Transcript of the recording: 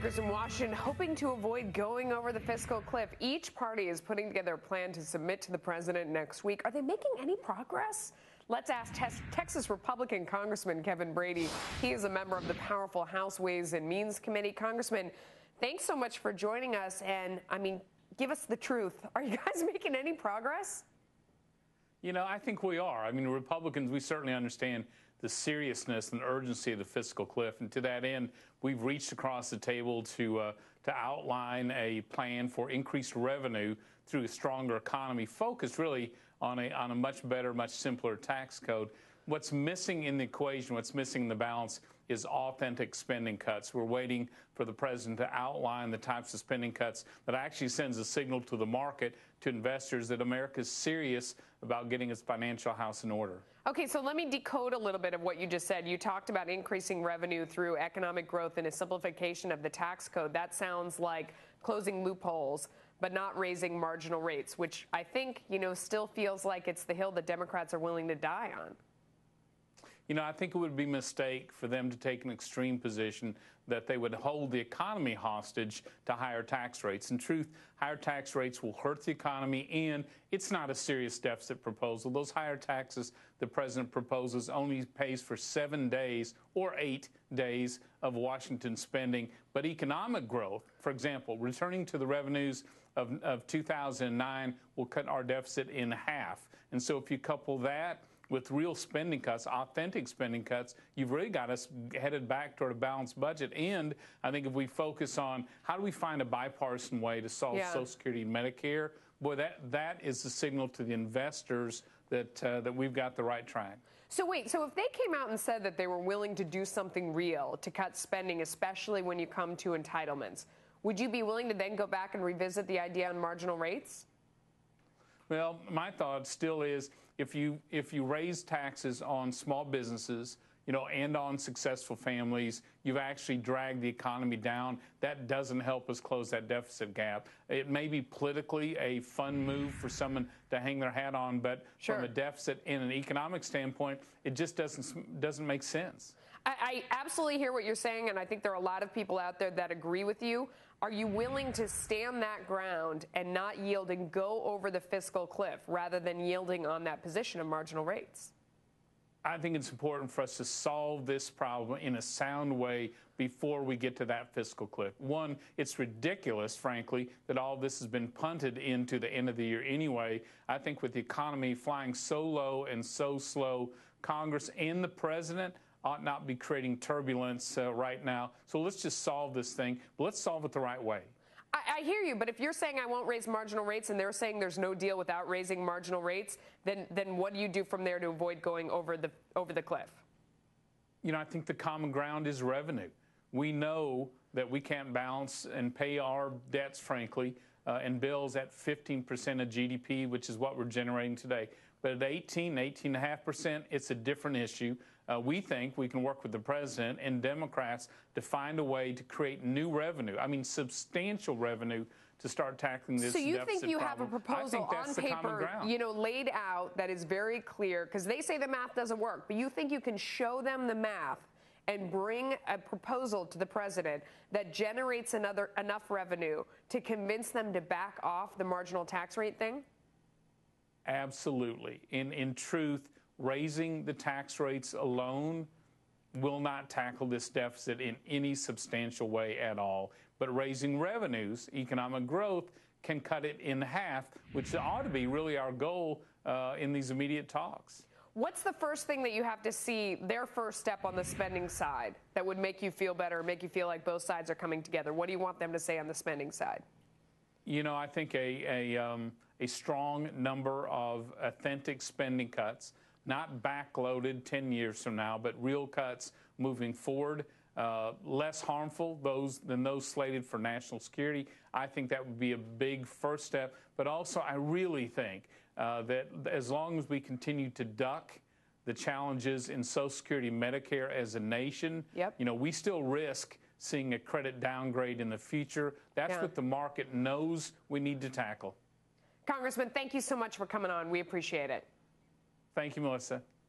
Lawmakers in Washington hoping to avoid going over the fiscal cliff. Each party is putting together a plan to submit to the president next week. Are they making any progress? Let's ask Texas Republican Congressman Kevin Brady. He is a member of the powerful House Ways and Means Committee. Congressman, thanks so much for joining us. And, give us the truth. Are you guys making any progress? You know, I think we are. Republicans, we certainly understand the seriousness and urgency of the fiscal cliff. And to that end, we've reached across the table to outline a plan for increased revenue through a stronger economy, focused really on a much better, much simpler tax code. What's missing in the equation, what's missing in the balance, is authentic spending cuts. We're waiting for the president to outline the types of spending cuts that actually sends a signal to the market, to investors, that America is serious about getting its financial house in order. Okay, so let me decode a little bit of what you just said. You talked about increasing revenue through economic growth and a simplification of the tax code. That sounds like closing loopholes, but not raising marginal rates, which I think, still feels like it's the hill that Democrats are willing to die on. I think it would be a mistake for them to take an extreme position that they would hold the economy hostage to higher tax rates. In truth, higher tax rates will hurt the economy, and it's not a serious deficit proposal. Those higher taxes the president proposes only pays for 7 days or 8 days of Washington spending. But economic growth, for example, returning to the revenues of 2009 will cut our deficit in half. And so if you couple that with real spending cuts, authentic spending cuts, you've really got us headed back toward a balanced budget. And I think if we focus on how do we find a bipartisan way to solve Social Security and Medicare, boy, that is the signal to the investors that we've got the right track. So wait, so if they came out and said that they were willing to do something real to cut spending, especially when you come to entitlements, would you be willing to then go back and revisit the idea on marginal rates? Well, my thought still is if you raise taxes on small businesses, and on successful families, you've actually dragged the economy down. That doesn't help us close that deficit gap. It may be politically a fun move for someone to hang their hat on, but from a deficit in an economic standpoint, it just doesn't make sense. I absolutely hear what you're saying, and I think there are a lot of people out there that agree with you. Are you willing to stand that ground and not yield and go over the fiscal cliff rather than yielding on that position of marginal rates? I think it's important for us to solve this problem in a sound way before we get to that fiscal cliff. One, it's ridiculous, frankly, that all this has been punted into the end of the year anyway. I think with the economy flying so low and so slow, Congress and the president ought not be creating turbulence right now. So let's just solve this thing, but let's solve it the right way. I hear you, but if you're saying I won't raise marginal rates and they're saying there's no deal without raising marginal rates, then what do you do from there to avoid going over the cliff? I think the common ground is revenue. We know that we can't balance and pay our debts, frankly, and bills at 15% of GDP, which is what we're generating today. But at 18.5%, it's a different issue. We think we can work with the president and Democrats to find a way to create new revenue, substantial revenue, to start tackling this deficit problem. So you think you have a proposal on paper, laid out that is very clear, because they say the math doesn't work, but you think you can show them the math and bring a proposal to the president that generates enough revenue to convince them to back off the marginal tax rate thing? Absolutely. In truth, raising the tax rates alone will not tackle this deficit in any substantial way at all. But raising revenues, economic growth, can cut it in half, which ought to be really our goal in these immediate talks. What's the first thing that you have to see, their first step on the spending side, that would make you feel better, make you feel like both sides are coming together? What do you want them to say on the spending side? I think a strong number of authentic spending cuts, not backloaded 10 years from now, but real cuts moving forward, less harmful than those slated for national security. I think that would be a big first step. But also, I really think that as long as we continue to duck the challenges in Social Security and Medicare as a nation, we still risk seeing a credit downgrade in the future. That's what the market knows we need to tackle. Congressman, thank you so much for coming on. We appreciate it. Thank you, Melissa.